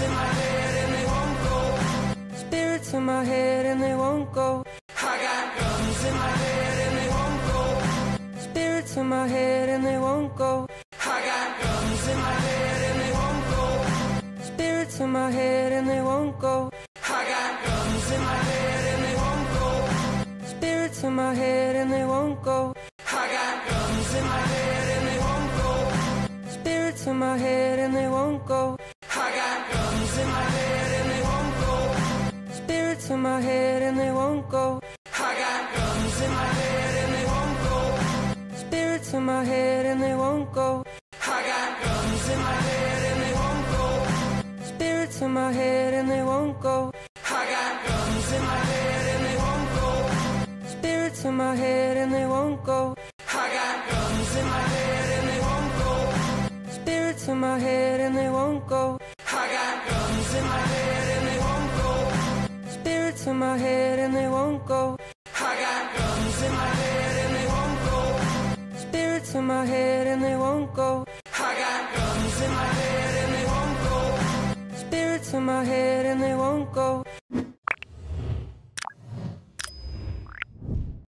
in my head and they won't go. Spirits in my head and they won't go. I got guns in my head and they won't go. Spirits in my head and they won't go. I got guns in my head and they won't go. Spirits in my head and they won't go. I got guns in my head and they won't go. Spirits in my head and they won't go. I got guns in my head and they won't go. Spirits in my head and they won't go. I got guns in my head and they won't go. Spirits in my head and they won't go. I got guns in my head and they won't go. Spirits in my head and they won't go. I got guns in my head and they won't go. Spirits in my head and they won't go. I got guns in my head and they won't go. Spirits in my head and they won't go. I got guns in my head and they won't go. Spirits in my head and they won't go. I got guns in my head and they won't go. Spirits in my head and they won't go. I got guns in my head and they won't go. Spirits in my head and they won't go. I got guns in my head and they won't go. Spirits in my head and they won't go.